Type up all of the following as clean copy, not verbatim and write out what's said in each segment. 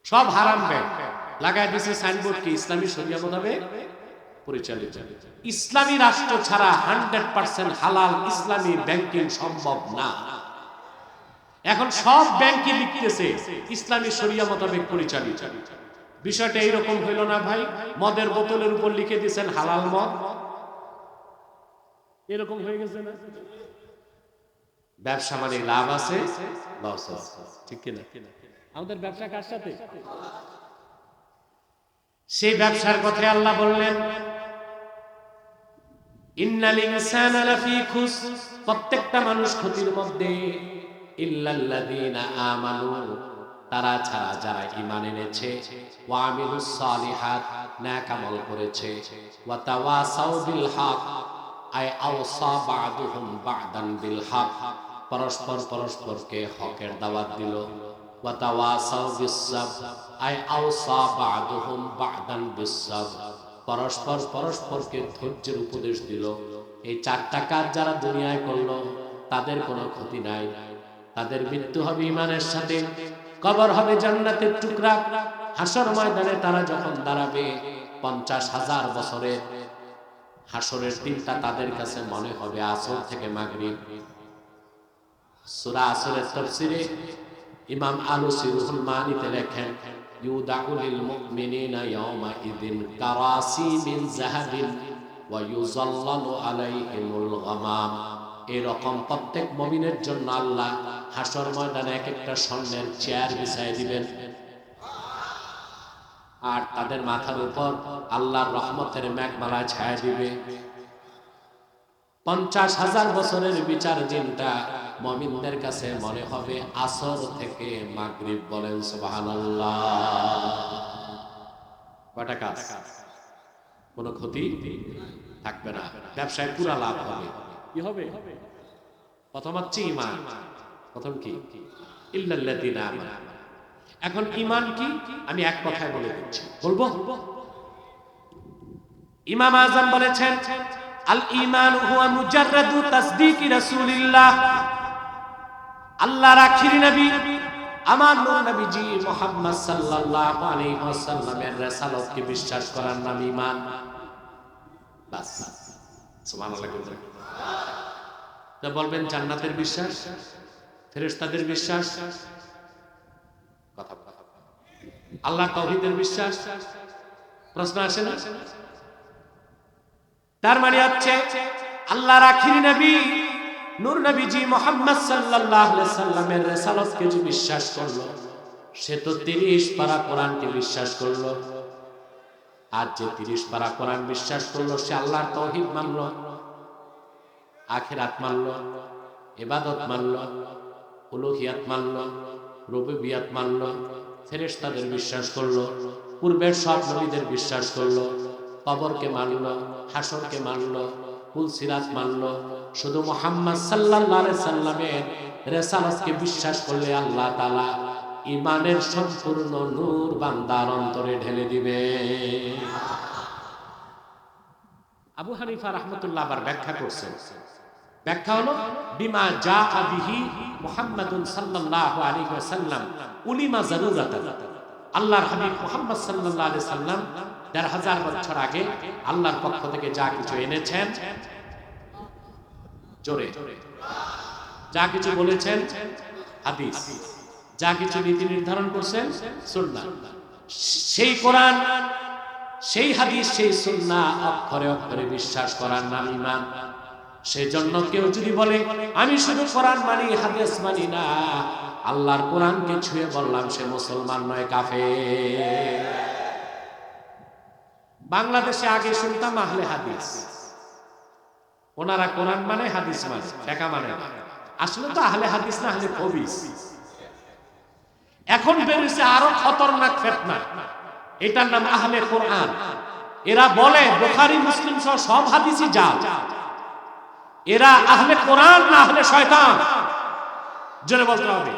সব হারাম ব্যাংক লাগায় দিয়েছে সাইনবোর্ড কি ইসলামী শরিয়া মোতাবেক পরিচালিত। ইসলামী রাষ্ট্র ছাড়া 100% হালাল ইসলামী ব্যাংকিং সম্ভব না। এখন সব ব্যাংকই লিখতেছে ইসলামী শরিয়া মোতাবেক পরিচালিত। বিষয়টা এইরকম হইল না ভাই, মদের বোতলের উপর লিখে দিয়েছেন হালাল মদ, এরকম হয়ে গেছে না? ব্যবসা মানে লাভ আছে লস আছে, ঠিক কিনা? আমাদের ব্যবসা কার সাথে? সেই ব্যবসার কথা আল্লাহ বললেন ইন্নাল ইনসানা লাফি খুসর, প্রত্যেকটা মানুষ ক্ষতির মধ্যে, ইল্লাল্লাযীনা আমানু, তারা ছাড়া যারা ঈমান এনেছে, ওয়া আমিলুস সালিহাত, নেক আমল করেছে, ওয়া তাওয়াসাউ বিল হক, আই আওসা বা'দুহুম বা'দান বিল হক, পরস্পর পরস্পরকে হকের দাওয়াত দিল, ওয়া তাওয়াসাউ বিস সাবর, আই আওসা বা'দুহুম বা'দান বিস সাবর, পরস্পর পরস্পরকে ধৈর্যের উপদেশ দিল। এই চারটা কাজ যারা দুনিয়ায় করলো তাদের কোনো ক্ষতি নাই। তাদের মৃত্যু হবে ঈমানের সাথে, কবর হবে জান্নাতের টুকরা, হাসর ময়দানে তারা যখন দাঁড়াবে 50,000 বছরের হাসরের দিনটা তাদের কাছে মনে হবে আসর থেকে মাগরিব। সূরা আসরের তাফসীরে ইমাম আলুসী রুহুল মানিতে লেখেন ইউদাউ লিল মুমিনিনা ইয়াওমা ইযিন কারাসি মিন যাহাবিন ওয়া ইউযাল্লালু আলাইহিমুল গামাম। এরকম প্রত্যেক মুমিনের জন্য আল্লাহ হাসর ময়দানে এক একটা স্বর্ণের চেয়ার বিছায় দিবেন, আর তাদের মাথার উপর আল্লাহর রহমতের মেঘমালা ছায়া দিবে। 50,000 বছরের বিচার দিনটা মুমিনদের কাছে মনে হবে আসর থেকে মাগরিব। বলেন সুবহানাল্লাহ। কয়টা কাজ? কোনো ক্ষতি থাকবে না, ব্যবসায় পুরা লাভ হবে। কি হবে? প্রথম হচ্ছে ঈমান। প্রথম কি? ইল্লাল্লাযীনা আমানু। এখন ঈমান কি আমি এক কথায় বলে দিচ্ছি, বলবো? ইমাম আযম বলেছেন আল ঈমান হুয়া মুজাররাদু তাসদীকি রাসূলিল্লাহ। আল্লাহর আখির নবী আমার নূর নবীজি মুহাম্মদ সাল্লাল্লাহু আলাইহি ওয়াসাল্লামের রিসালাতকে বিশ্বাস করার নাম ঈমান। বাস, সুবহানাল্লাহ। তো বলবেন জান্নাতের বিশ্বাস, ফেরেশতাদের বিশ্বাস, কথা আল্লাহর তাওহীদের বিশ্বাস, প্রশ্ন আসে না? তার মানে হচ্ছে আল্লাহর আখির নবী নূর নবীজি মুহাম্মদ সাল্লাল্লাহু আলাইহি সাল্লামের রিসালাতকে যে বিশ্বাস করলো সে তো 30 পারা কোরআনকে বিশ্বাস করলো। আর যে 30 পারা কোরআন বিশ্বাস করলো সে আল্লাহর তাওহীদ মানলো, আখিরাত মানলো, ইবাদত মানলো, উলুহিয়াত মানলো, রুবুবিয়াত মানলো, ফেরেশতাদের বিশ্বাস করলো, পূর্বের সব নবীদের বিশ্বাস করলো, কবরকে মানলো, হাসরকে মানলো, পুলসিরাত মানলো। শুধু মুহাম্মদ সাল্লাল্লাহু আলাইহি সাল্লামের রিসালাতকে বিশ্বাস করলে আল্লাহ তাআলা ঈমানের সম্পূর্ণ নূর বান্দার অন্তরে ঢেলে দিবে। আবু হানিফা রাহমাতুল্লাহ আবার ব্যাখ্যা করছেন, ব্যাখ্যা হলো বিমা জাআ বিহি মুহাম্মাদুন সাল্লাল্লাহু আলাইহি ওয়াসাল্লাম উলিমা যারুরাতান। আল্লাহর হাবিব মুহাম্মদ সাল্লাল্লাহু আলাইহি সাল্লাম ১৫০০ বছর আগে আল্লাহর পক্ষ থেকে যা কিছু এনেছেন, জোরে যা কিছু বলেছেন হাদিস, যা কিছু নীতি নির্ধারণ করছেন সুন্নাহ, সেই কোরআন, সেই হাদিস, সেই সুন্নাহ অক্ষরে অক্ষরে বিশ্বাস করার নাম ঈমান। সেজন্য কেউ যদি বলে আমি শুধু কোরআন মানি হাদিস মানি না, আল্লাহর কোরআনকে ছুঁয়ে বললাম সে মুসলমান নয়, কাফের। বাংলাদেশে আগে শুনতাম আহলে হাদিস, ওনারা কোরআন মানে হাদিস মানে, ফিকহ মানে না। আসলে তো আহলে হাদিস না, আহলে হদিস। এখন বেরিয়েছে আরো খতরনাক ফিতনা, এটার নাম আহলে কোরআন। এরা বলে বুখারী মুসলিম সহ সব হাদিসই জাল। এরা আহলে কোরআন না আহলে শয়তান? জোরে বলতে হবে।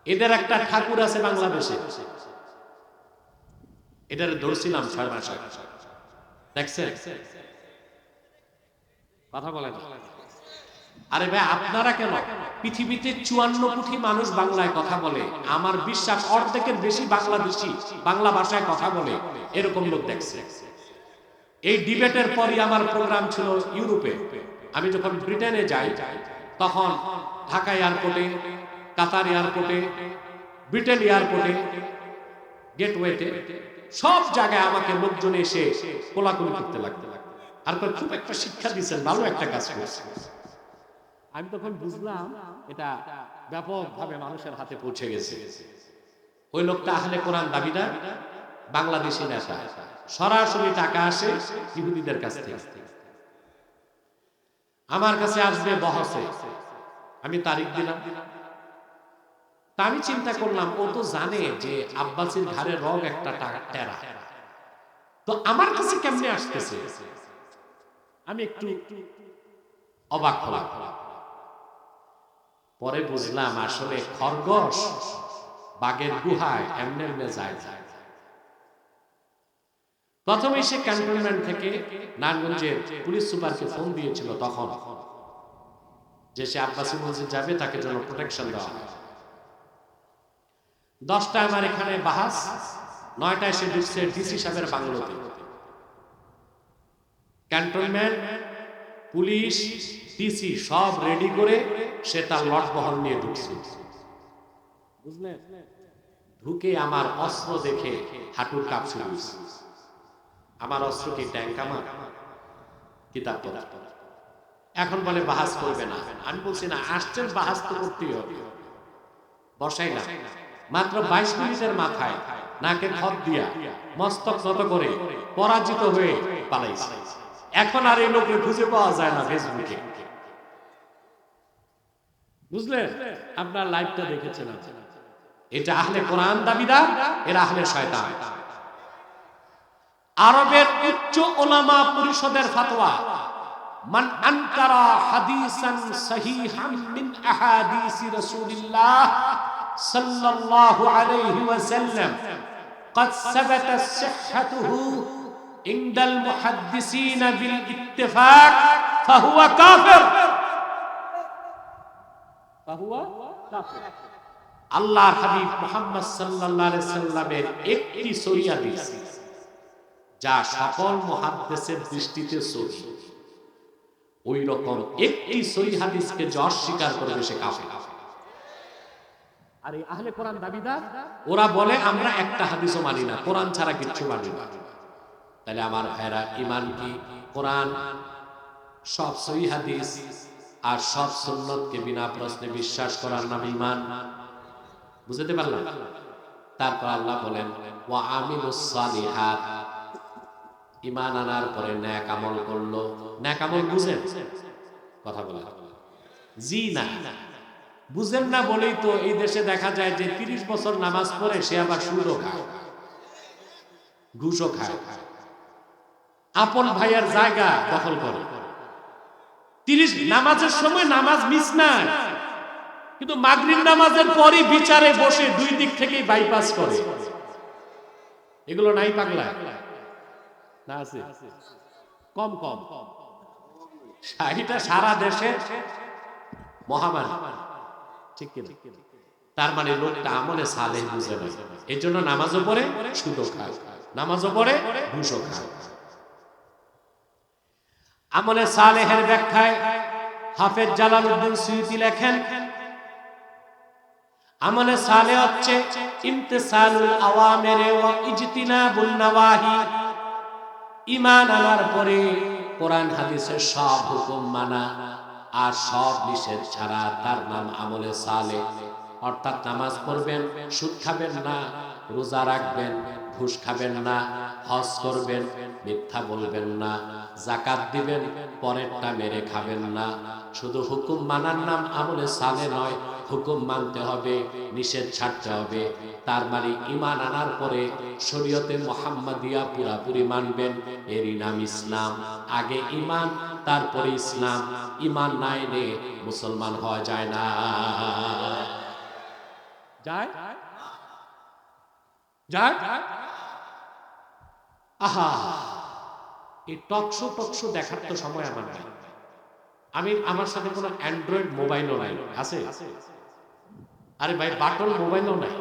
এদের একটা ঠাকুর আছে বাংলাদেশে, এটারে ধরছিলাম 6 মাস আগে, দেখছেন? কথা বলেন। আরে ভাই আপনারা কেন, পৃথিবীতে 54 কোটি মানুষ বাংলায় কথা বলে, আমার বিশ্বাস অর্ধেকের বেশি বাংলাদেশি বাংলা ভাষায় কথা বলে, এরকম লোক দেখছে। এই ডিবেটের পরই আমার প্রোগ্রাম ছিল ইউরোপে। আমি যখন ব্রিটেনে যাই তখন ঢাকা এয়ারপোর্টে, কাতার এয়ারপোর্টে, ব্রিটেন এয়ারপোর্টে, গেটওয়েতে, সব জায়গায় আমাকে লোকজন এসে কোলাকুলি করতে লাগতে। আর খুব একটা শিক্ষা দিচ্ছেন, ভালো একটা কাজ করছে। আমি তখন বুঝলাম এটা ব্যাপকভাবে মানুষের হাতে পৌঁছে গেছে। ওই লোকটা আহলে কোরআন দাবিদার, বাংলাদেশি নেতা, সরাসরি টাকা আসে ইহুদিদের কাছ থেকে। আমার কাছে আসবে বহসে, আমি তারিখ দিলাম। তা আমি চিন্তা করলাম ও তো জানে যে আব্বাসীর ঘাড়ে রগ একটা টেরা, তো আমার কাছে কেমনে আসতেছে, আমি একটু অবাক হলাম। পরে বুঝলাম আসলে খরগোশ বাঘের গুহায় এমনে এমনে যায়। প্রথমে সে ক্যান্টনমেন্ট থেকে নারায়ণগঞ্জের পুলিশ সুপারকে ফোন দিয়েছিল তখন, যে সে আব্বাসী মসজিদ যাবে, তাকে জন্য প্রোটেকশন দেওয়া হয়। 10টায় আমার এখানে বাহাস, 9টায় সে ঢুকছে ডিসি সাহেবের বাংলোতে। ক্যান্টনমেন্ট, পুলিশ, ডিসি সব রেডি করে সে তার লট বহল নিয়ে ঢুকছে। বুঝলেন? ঢুকে আমার অস্ত্র দেখে হাঁটুর কাপ শুরু হয়েছে। আমার অস্ত্র কি ট্যাঙ্ক, আমার কিতাব পত্র। এখন বলে বাহাস করবে না। আমি বলছি না, আসছেন বাহাস তো করতেই হবে, বসাই না। মাত্র 22 মিনিটের মাথায় নাকে খত দিয়া মস্তক নত করে পরাজিত হয়ে পালাইছে। এখন আর এই লোককে খুঁজে পাওয়া যায় না ফেসবুকে। বুঝলেন? আপনার লাইভটা দেখেছেন, এটা আহলে কোরআন দাবিদার, এরা আহলে শয়তান। আরবের উচ্চ উলামা পরিষদের ফতোয়া, মান আনকারা হাদিসান সহিহান মিন আহাদিসি রাসূলিল্লাহ সাল্লাল্লাহু আলাইহি ওয়াসাল্লাম قد ثبت صحته عند المحدثين بالاتفاق فهو كافر। আল্লাহর হাবিব মুহাম্মদ সাল্লাল্লাহু আলাইহি সাল্লামের একটি সহিহ হাদিস যা সকল মুহাদ্দিসের দৃষ্টিতে সহিহ, ওই রকম একটি সহিহ হাদিসকে যে অস্বীকার করবে সে কাফের। আর এই আহলে কোরআন দাবিদার, ওরা বলে আমরা একটা হাদিসও মানি না, কোরআন ছাড়া কিচ্ছু মানি না। তাহলে আমার ভাইরা, ঈমান কি? কোরআন, সব সহিহ হাদিস আর সব সুন্নতকে বিনা প্রশ্নে বিশ্বাস করার নাম ঈমান। বুঝতে পারলাম? তারপর আল্লাহ বলেন ওয়া আমিলুস সালিহাত, ঈমান আনার পরে নেক আমল করলো। নেক আমল বুঝেন? কথা বলে জি না, বুঝেন না বলেই তো এই দেশে দেখা যায় যে 30 বছর নামাজ পড়ে সে আবার সুদও খায়, ঘুষও খায়, আপন ভাইয়ের জায়গা দখল করে। 30 নামাজের সময় নামাজ মিস না, কিন্তু মাগরিব নামাজের পরই বিচারে বসে দুই দিক থেকেই বাইপাস করে। এগুলো নাই পাগলা না? আছে কম কম, এটা সারা দেশে মহামারী, ঠিক কিনা? তার মানে লোকটা আমলে সালেহ বুঝে না, এই জন্য নামাজও পড়ে সুদও খায়, নামাজও পড়ে ঘুষও খায়। আমলে সালেহের ব্যাখ্যায় হাফেজ জালালউদ্দিন সুয়ুতী লেখেন, আমলে সালেহ হচ্ছে ইমতিসালুল আওয়ামির ওয়া ইজতিনাবুন নওয়াহি। ঈমান আনার পরে কোরআন হাদিসের সব হুকুম মানা আর সব নিষেধ ছাড়া, তার নাম আমলে সালেহ। অর্থাৎ নামাজ পড়বেন, সুদ খাবেন না, রোজা রাখবেন, ঘুষ খাবেন না, হজ করবেন, মিথ্যা বলবেন না, যাকাত দিবেন, পরেরটা মেরে খাবেন না। শুধু হুকুম মানার নাম আমলে সালেহ নয়, হুকুম মানতে হবে, নিষেধ ছাড়তে হবে। তার মানে ঈমান আনার পরে শরীয়তে মুহাম্মাদিয়া পুরাপুরি মানবেন, এরই নাম ইসলাম। আগে ঈমান, তারপরে ইসলাম। ঈমান না এনে মুসলমান হওয়া যায় না। যায় যায় আহা, এই টকশো দেখার তো সময় আমার নাই। আমার সাথে কোনো অ্যান্ড্রয়েড মোবাইলও নাই, আছে? আরে ভাই, বাটন মোবাইলও নাই।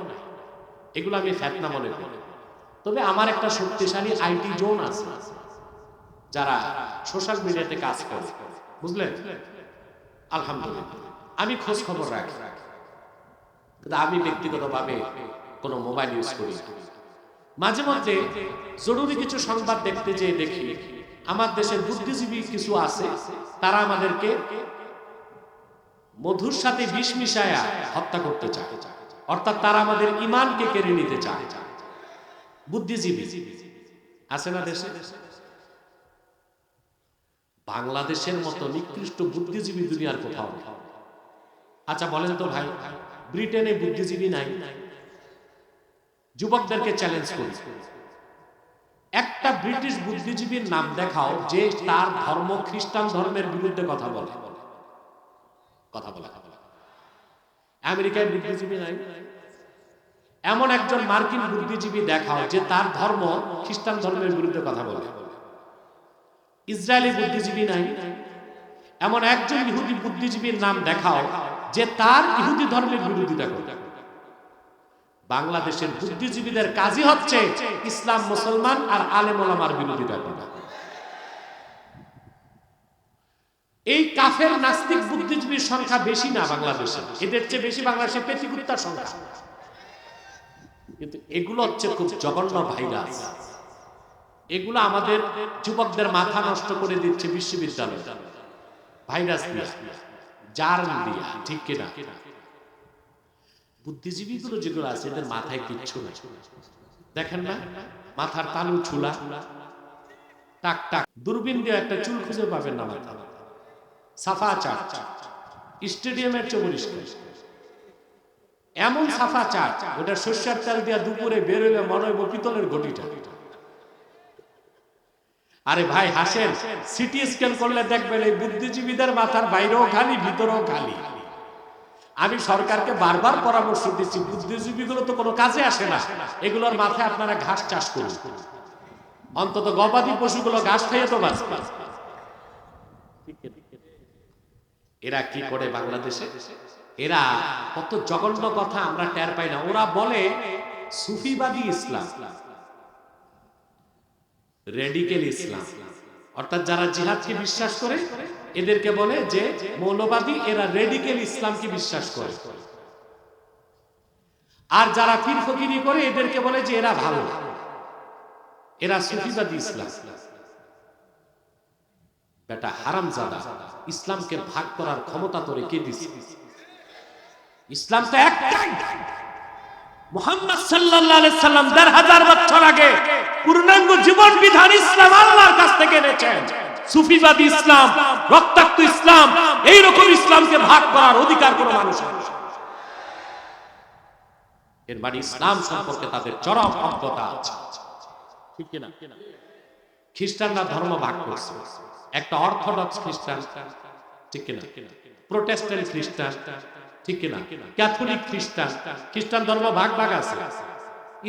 এগুলো আমি ফেতনা মনে করি। তবে আমার একটা শক্তিশালী আইটি জোন আছে, যারা সোশ্যাল মিডিয়াতে কাজ করে, বুঝলেন? আলহামদুলিল্লাহ আমি খোঁজ খবর রাখি, কিন্তু আমি ব্যক্তিগতভাবে কোনো মোবাইল ইউজ করি না। মাঝে মধ্যে জরুরি কিছু সংবাদ দেখতে যেয়ে দেখি আমার দেশের বুদ্ধিজীবী কিছু আছে, তারা আমাদেরকে মধুর সাথে বিষ মিশায়া হত্যা করতে চায়, অর্থাৎ তারা আমাদের ঈমানকে কেড়ে নিতে চায়। বুদ্ধিজীবী আছে না দেশে? বাংলাদেশের মতো নিকৃষ্ট বুদ্ধিজীবী দুনিয়ার কোথাও নেই। আচ্ছা বলেন তো ভাই, ব্রিটেনে বুদ্ধিজীবী নাই? যুবকদেরকে চ্যালেঞ্জ করি, একটা ব্রিটিশ বুদ্ধিজীবীর নাম দেখাও যে তার ধর্ম খ্রিস্টান ধর্মের বিরুদ্ধে কথা বলে। আমেরিকায় বুদ্ধিজীবী নাই? এমন একজন মার্কিন বুদ্ধিজীবী দেখাও যে তার ধর্ম খ্রিস্টান ধর্মের বিরুদ্ধে কথা বলে। ইসরায়েলি বুদ্ধিজীবী নাই? এমন একজন ইহুদি বুদ্ধিজীবীর নাম দেখাও যে তার ইহুদি ধর্মের বিরোধিতা করে। বাংলাদেশের বুদ্ধিজীবীদের কাজই হচ্ছে ইসলাম, মুসলমান আর আলেম ওলামার বিরোধিতা করা। এই কাফের নাস্তিক বুদ্ধিজীবীর সংখ্যা বেশি না বাংলাদেশে, এদের চেয়ে বেশি বাংলাদেশে পেটিকুত্তার সংখ্যা। কিন্তু এগুলো হচ্ছে খুব জঘন্য ভাইরাস। এগুলো আমাদের যুবকদের মাথা নষ্ট করে দিচ্ছে বিশ্ববিদ্যালয় ভাইরাস দিয়ে, জার্ম দিয়ে, ঠিক কিনা? বুদ্ধিজীবীগুলো যেগুলো আছে এদের মাথায় কিচ্ছু নাই, দেখেন না? মাথার তালু ছুলা, টাক টাক, দূরবীন দিয়ে একটা চুল খুঁজে পাবেন না মাথা, সাফা চাট, স্টেডিয়ামের চেয়ে পরিষ্কার। এমন সাফা চাট, ওটা সর্ষের তেল দিয়ে দুপুরে বেরোলে মনে হইব পিতলের ঘটিটা। আরে ভাই হাসেন, সিটি স্ক্যান করলে দেখবেন এই বুদ্ধিজীবীদের মাথার বাইরেও খালি, ভিতরেও খালি। আমি সরকারকে বারবার পরামর্শ দিচ্ছি, বুদ্ধিজীবীগুলো তো কোনো কাজে আসে না, এগুলোর মাথায় আপনারা ঘাস চাষ করুন, অন্তত গবাদি পশুগুলো ঘাস খাইয়ে তো বাঁচবে। এরা কি করে বাংলাদেশে? এরা কত জঘন্য কথা আমরা টের পাই না। ওরা বলে সুফিবাদী ইসলাম, রেডিক্যাল ইসলাম, অর্থাৎ যারা জিহাদকে বিশ্বাস করে এদেরকে বলে যে মৌলবাদী, এরা রেডিক্যাল ইসলামকে বিশ্বাস করে। আর যারা পীর ফকিরি করে এদেরকে বলে যে এরা ভালো, এরা সুফিবাদী ইসলাম। বেটা হারামজাদা, ইসলামকে ভাগ করার ক্ষমতা তোরে কে দিছে? ইসলাম তো একটাই। মুহাম্মদ সাল্লাল্লাহু আলাইহি সাল্লাম ১৫০০ বছর আগে পূর্ণাঙ্গ জীবন বিধান ইসলাম আল্লাহর কাছ থেকে এনেছেন। সুফিবাদী ইসলাম, রক্তাক্ত ইসলাম, এই রকম ইসলামকে ভাগ করার অধিকার কোনো মানুষের নেই। এর মানে ইসলাম সম্পর্কে তাদের চরম অজ্ঞতা আছে, ঠিক কি না? খ্রিস্টানরা ধর্ম ভাগ করছে, একটা অর্থোডক্স খ্রিস্টান, ঠিক কি না? প্রোটেস্ট্যান্ট খ্রিস্টান, ঠিক কি না? ক্যাথলিক খ্রিস্টান, খ্রিস্টান ধর্ম ভাগ ভাগ আছে।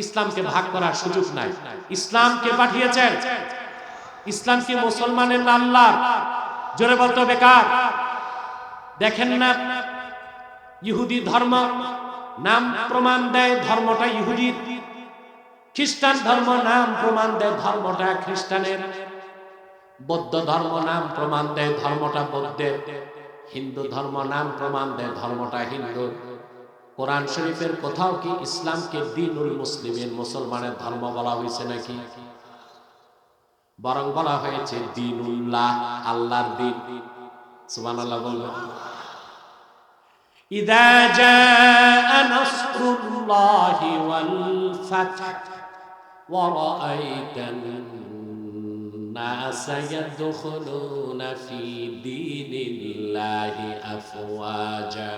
ইসলামকে ভাগ করার সুযোগ নাই। ইসলামকে পাঠিয়েছেন, ইসলামকে মুসলমানের না আল্লাহ? জোরে বলতে বেকার। দেখেন না ইহুদি ধর্ম নাম প্রমাণ দেয় ধর্মটা ইহুদির, খ্রিস্টান ধর্ম নাম প্রমাণ দেয় ধর্মটা খ্রিস্টানের, বৌদ্ধ ধর্ম নাম প্রমাণ দেয় ধর্মটা বৌদ্ধের, হিন্দু ধর্ম নাম প্রমাণ দেয় ধর্মটা হিন্দুর। কোরআন শরীফের কোথাও কি ইসলামকে দ্বীনুল মুসলিমিন, মুসলমানের ধর্ম বলা হয়েছে নাকি? বরং বলা হয়েছে দ্বীনুল্লাহ, আল্লাহর দ্বীন। সুবহানাল্লাহ বলবেন। ইযা জাআ নাসরুল্লাহি ওয়াল ফাতহ ওয়া রাআইতান নাস ইয়াদখুলুনা ফি দীনিল্লাহি আফওয়াজা।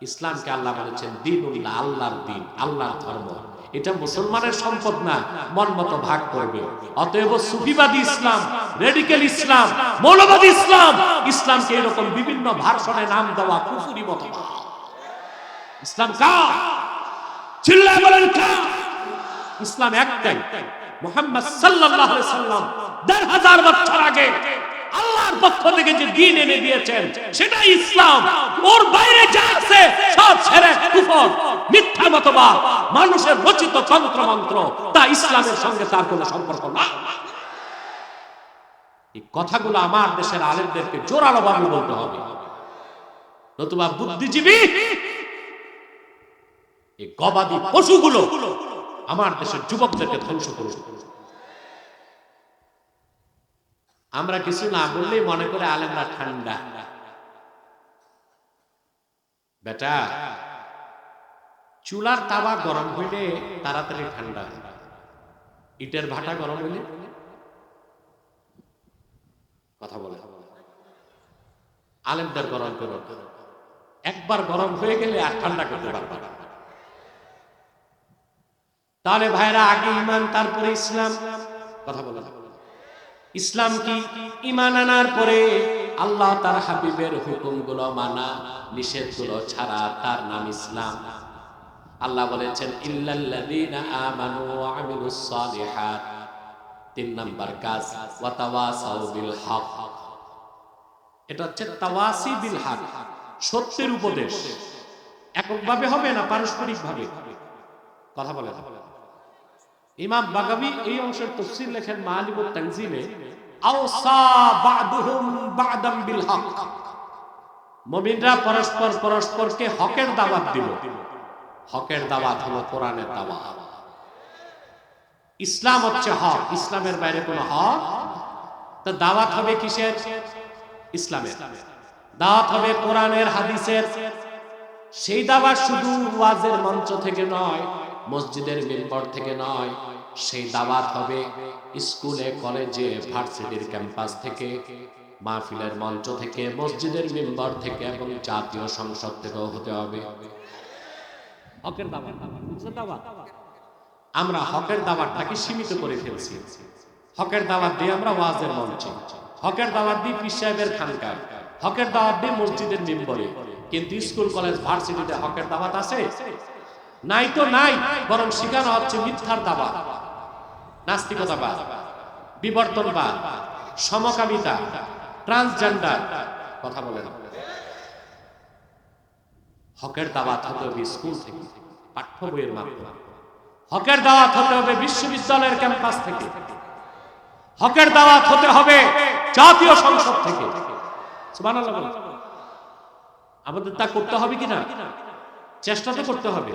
ইসলামকে আল্লাহ বলেছেন দ্বীনুল্লাহ, আল্লাহর দ্বীন, আল্লাহর ধর্ম। এটা মুসলমানের সম্পদ না, মন মতো ভাগ করবে। অতএব সুফিবাদী ইসলাম, রেডিক্যাল ইসলাম, মৌলবাদী ইসলাম, ইসলামকে এরকম বিভিন্ন ভার্সনে নাম দেওয়া কুফরি মতবাদ। ইসলাম কার? চিল্লায় বলেন কার? ইসলাম একটাই। মুহাম্মদ সাল্লাল্লাহু আলাইহি সাল্লাম ১৫০০ বছর আগে আল্লাহর পক্ষ থেকে যে দ্বীন এনে দিয়েছেন সেটাই ইসলাম। ওর বাইরে যা আছে সব শিরক, কুফর, মিথ্যা মতবাদ, মানুষের রচিত তন্ত্র মন্ত্র, তা ইসলামের সঙ্গে তার কোনো সম্পর্ক না। এই কথাগুলো আমার দেশের আলেমদেরকে জোরালোভাবে বলতে হবে, নতুবা বুদ্ধিজীবী এই গবাদি পশুগুলো আমার দেশের যুবকদেরকে ধ্বংস করবে। আমরা কিছু না বললেই মনে করে আলেমরা ঠান্ডা। বেটা, চুলার তাওয়া গরম হইলে তাড়াতাড়ি ঠান্ডা, ইটের ভাটা গরম হইলে কথা বলে আলেমদের গরম করো, একবার গরম হয়ে গেলে আর ঠান্ডা করতে পারবে না। তাহলে ভাইরা, আগে ঈমান তারপরে ইসলাম। কথা বলে ইসলাম কি? ঈমান আনার পরে আল্লাহ তার হাবিবের হুকুমগুলো মানা, নিষেধগুলো ছাড়া, তার নাম ইসলাম। আল্লাহ বলেছেন ইল্লাল্লাযীনা আমানু ওয়া আমিলুস সালিহাত। 3 নাম্বার কাজ ওয়া তাওয়াসাউ বিল হক। এটা হচ্ছে তাওয়াসি বিল হক, সত্যের উপদেশ। এককভাবে হবে না, পারস্পরিক ভাবে। কথা বলে ইমাম বাগাবী এই অংশের তাফসীর লেখেন মাআলিমুত তানজিলে, আওসা বা'দুহুম বা'দাম বিল হক। মুমিনরা পরস্পর পরস্পরকে হকের দাওয়াত দিল। হকের দাওয়াত হলো কোরআনের দাওয়াত। ইসলাম হচ্ছে হক, ইসলামের বাইরে কোনো হক। তো দাওয়াত হবে কিসের? ইসলামের। দাওয়াত হবে কোরআনের, হাদিসের। সেই দাওয়াত শুধু ওয়াজের মঞ্চ থেকে নয়, মসজিদের মিম্বর থেকে নয়, সেই দাওয়াত হবে স্কুলে, কলেজে, ভার্সিটির ক্যাম্পাস থেকে, মাহফিলের মঞ্চ থেকে, মসজিদের মিম্বর থেকে এবং জাতীয় সংসদ থেকেও হতে হবে। হকের দাওয়াত। আমরা হকের দাওয়াতটাকে সীমিত করে ফেলছি। হকের দাওয়াত দিয়ে আমরা ওয়াজের মঞ্চে, হকের দাওয়াত দিয়ে পীর সাহেবের খানকায়, হকের দাওয়াত দিয়ে মসজিদের মিম্বরে। কিন্তু স্কুল, কলেজ, ভার্সিটিতে হকের দাওয়াত আছে? নাই তো নাই, বরং শিখানো হচ্ছে মিথ্যার দাওয়াত, নাস্তিকতাবাদ, বিবর্তনবাদ, সমকামিতা, ট্রান্সজেন্ডার। কথা বলেন। হকের দাওয়াত হতে হবে স্কুল থেকে, পাঠ্য বইয়ের মাধ্যমে। হকের দাওয়াত হতে হবে বিশ্ববিদ্যালয়ের ক্যাম্পাস থেকে। হকের দাওয়াত হতে হবে জাতীয় সংসদ থেকে। সুবহানাল্লাহ বলেন। আমাদের তা করতে হবে কিনা? চেষ্টা তো করতে হবে।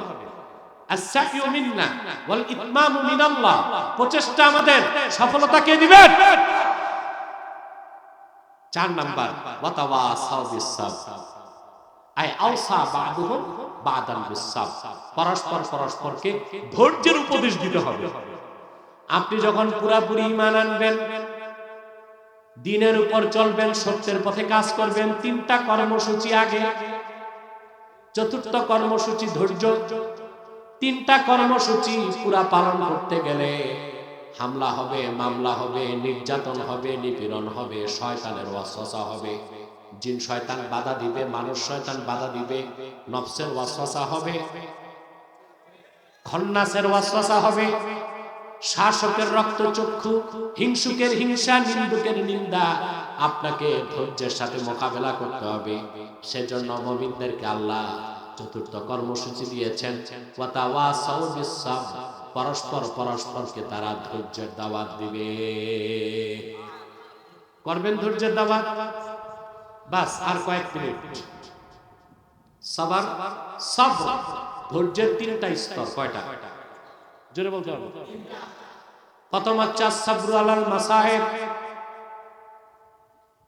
আস-সাইয়ু মিন্না ওয়াল ইতমামু মিনাল্লাহ। প্রচেষ্টা আমাদের, সফলতা কে দিবেন? 4 নাম্বার ওয়া তাওয়াসাউ বিস-সাবর। আই আওসা বা'দুহুম বা'দান বিস-সাবর। পরস্পর পরস্পরকে ধৈর্যের উপদেশ দিতে হবে। আপনি যখন পুরাপুরি ঈমান আনবেন, দ্বীনের উপর চলবেন, সত্যের পথে কাজ করবেন, 3টা কর্মসূচি আগে। 4র্থ কর্মসূচি ধৈর্য। 3টা কর্মসূচি পুরা পালন করতে গেলে হামলা হবে, মামলা হবে, নির্যাতন হবে, নিপীড়ন হবে, শয়তানের ওয়াসওয়াসা হবে। জিন শয়তান বাধা দিবে, মানুষ শয়তান বাধা দিবে, নফসের ওয়াসওয়াসা হবে, খন্নাসের ওয়াসওয়াসা হবে, শাসকের রক্তচক্ষু, হিংসুকের হিংসা, নিন্দুকের নিন্দা। আপনাকে ধৈর্যের সাথে মোকাবেলা করতে হবে। সেজন্য মুমিনদেরকে আল্লাহ 4র্থ কর্মসূচি দিয়েছেন, ওয়া তাওয়াসাউ বিস-সাবর। পরস্পর পরস্পরকে তারা ধৈর্যের দাওয়াত দিবে। করবেন ধৈর্যের দাওয়াত। বাস আর কয়েক মিনিট। সাবর, সবর, ধৈর্যের 3টা স্তর। কয়টা? জোরে বলতে হবে। প্রথম হচ্ছে সাবরু আলাল মাসায়েব,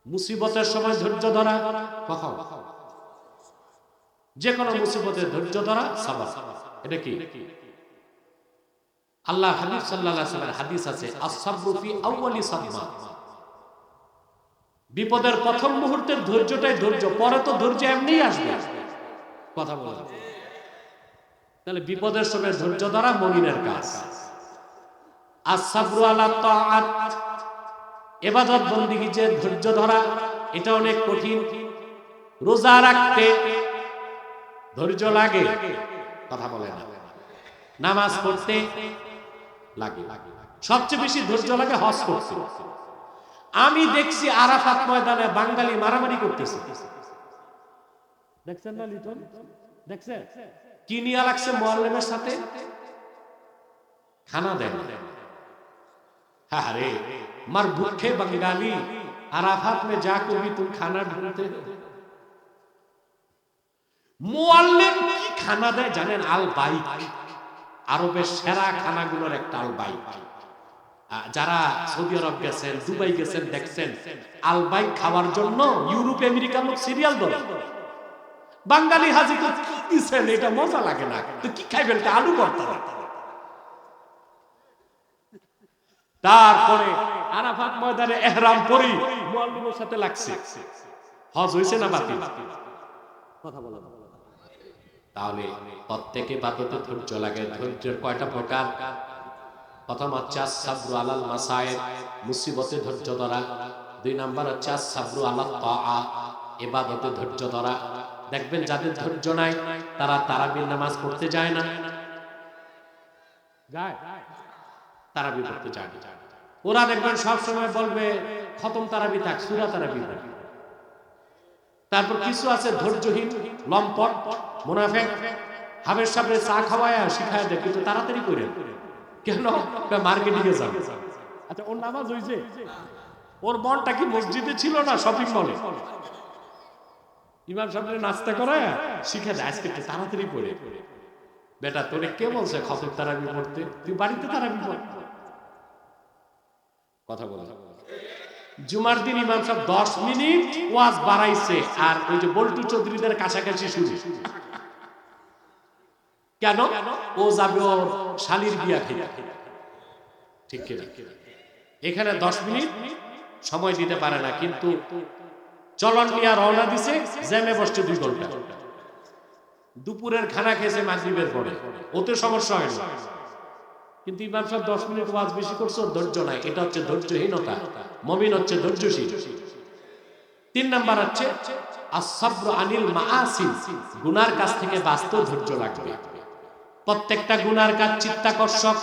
মুসিবতের সময় ধৈর্য ধরা। কখন? যে কোনো মুসিবতে ধৈর্য ধরা সাবর। এটা কি? আল্লাহ হাবিব সাল্লাল্লাহু আলাইহি ওয়াসাল্লামের হাদিস আছে, আস-সাবরু ফি আউয়ালি সাদমা। বিপদের প্রথম মুহূর্তের ধৈর্যটাই ধৈর্য, পরে তো ধৈর্য এমনিই আসবে। কথা বলেন। তাহলে বিপদের সময় ধৈর্য ধরা মুমিনের কাজ। আস-সাবরু আলা তাআত, ইবাদত বন্দেগী যে ধৈর্য ধরা, এটা অনেক কঠিন। রোজা রাখতে ধৈর্য লাগে। কথা বলেন। নামাজ পড়তে লাগে। সবচেয়ে বেশি ধৈর্য লাগে হজ করতে। আমি দেখছি আরাফাত ময়দানে বাঙালি মারামারি করতেছে, দেখছেন না লিটন? দেখছেন কি নিয়ে লাগছে মুআল্লিমের সাথে? খানা দেন। अरे मर भूखे बंगाली अराफात में जाकर भी तुम खाना ढूंढते हो। মুআল্লিম কি খানা দেয় জানেন? আল বাইক, আরবের সেরা খানাগুলোর একটা আল বাইক। যারা সৌদি আরব গেছেন, দুবাই গেছেন, দেখছেন আল বাইক খাওয়ার জন্য ইউরোপ আমেরিকার লোক সিরিয়াল ধরে। বাঙালি হাজি তো কি দিছেন এটা মজা লাগে না, তো কি খাইবেন? আলু ভর্তা। তারপরে আরাফাত ময়দানে ইহরাম পরি মুআল্লিমের সাথে লাগছে। হজ হইছে না বাতিল? কথা বলেন। তাহলে প্রত্যেকে ইবাদতে ধৈর্য লাগে। ধৈর্যের কয়টা প্রকার? প্রথম হচ্ছে আস-সাবরু আলাল মাসায়েব, মুসিবতে ধৈর্য ধরা। দুই নাম্বার হচ্ছে আস-সাবরু আলাত তাআ, ইবাদতে ধৈর্য ধরা। দেখবেন যাদের ধৈর্য নাই তারা তারাবির নামাজ পড়তে যায় না, যায় তারাবি পড়তে যায় না। ওরা দেখবেন সব সময় বলবে খতম তারাবি থাক, সূরা তারাবি থাক। তারপর কিছু আছে ধৈর্যহীন, লম্পট, মুনাফিক, হাবের সামনে চা খাওয়ায় শিখায় দেয়, কিন্তু তাড়াতাড়ি করে কেন? মার্কেটিং এ যাবে। আচ্ছা ওর নামাজ হইছে, ওর মনটা কি মসজিদে ছিল না শপিং মলে? ইমাম সাহেবের নাস্তা করায় শিখে দেয় আজকে একটু তাড়াতাড়ি পড়ে। বেটা তোরে কে বলছে খতম তারাবি পড়তে? তুই বাড়িতে তারাবি পড়। কথা বলে জুমার দিন ইমাম সাহেব 10 মিনিট ওয়াজ বাড়াইছে, আর ওই যে বল্টু চৌধুরীদের কাছাকাছি শুরু। কেন? ও যাবে ওর শালির বিয়া খেতে, ঠিক কিনা? এখানে 10 মিনিট সময় দিতে পারে না, কিন্তু চলন নিয়ে রওনা দিছে, জ্যামে বসছে 2 ঘন্টা। দুপুরের খানা খেয়েছে মাগরিবের পরে, ওতে সমস্যা হয় না। কিন্তু ইমাম সাহেব 10 মিনিট ওয়াজ বেশি করছে, ওর ধৈর্য নাই। এটা হচ্ছে ধৈর্যহীনতা। মুমিন হচ্ছে ধৈর্যশীল। 3 নাম্বার হচ্ছে আস-সাবরু আনিল মাআসি, গুনার কাছ থেকে বাঁচতে ধৈর্য লাগবে। প্রত্যেকটা গুনার কাজ চিত্তাকর্ষক,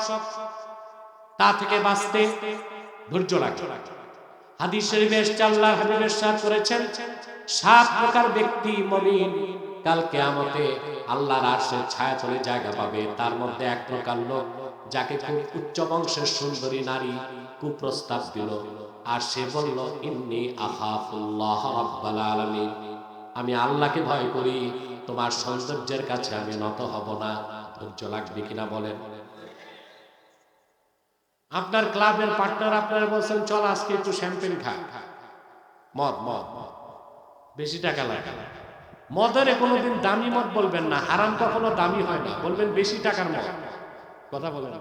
তা থেকে বাঁচতে ধৈর্য লাগবে। হাদিস শরীফে আল্লাহর হাবিব ইরশাদ করেছেন 7 প্রকার ব্যক্তি মুমিন কাল কিয়ামতে আল্লাহর আরশের ছায়াতলে জায়গা পাবে। তার মধ্যে 1 প্রকার লোক যাকে খুব উচ্চ বংশের সুন্দরী নারী কুপ্রস্তাব দিল, আর সে বলল ইন্নী আখাফুল্লাহ রাব্বাল আলামিন, আমি আল্লাহকে ভয় করি, তোমার সৌন্দর্যের কাছে আমি নত হব না। ধৈর্য লাগবে কিনা বলেন? আপনার ক্লাবের পার্টনার আপনারা বলছেন চল আজকে একটু শ্যাম্পেন খা, মদ মদ বেশি টাকা লাগে। মদের কোনোদিন দামি মদ বলবেন না, হারাম কখনো দামি হয় না, বলবেন বেশি টাকার মদ। কথা বলেন।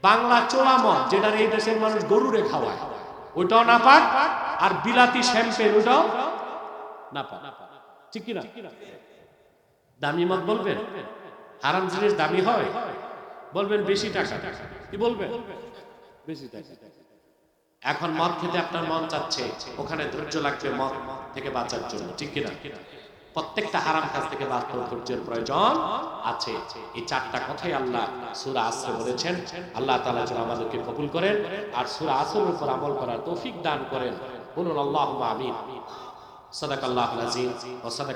বাংলা চোলা মদ, যেটা এই দেশের মানুষ গরুরে খাওয়ায়, ওইটাও না পাক। আর বিলাতি শ্যাম্পেন, ওইটাও না পাক, ঠিক কিনা? দামি মদ বলবেন, হারাম জিনিস দামি হয় বলবেন বেশি টাকা, কি বলবেন? বেশি টাকা। এখন মদ খেতে আপনার মন চাচ্ছে, ওখানে ধৈর্য লাগবে মদ থেকে বাঁচার জন্য, ঠিক কিনা? প্রত্যেকটা হারাম কাজ থেকে বাঁচতে ধৈর্যের প্রয়োজন আছে। এই 4টা কথাই আল্লাহ সূরা আসরে বলেছেন। আল্লাহ তাআলা যেন আমাদেরকে কবুল করেন আর সূরা আসরের উপর আমল করার তৌফিক দান করেন। বলুন আল্লাহুম্মা আমিন। সাদাকাল্লাহুল আযীম ওয়া সাদাকা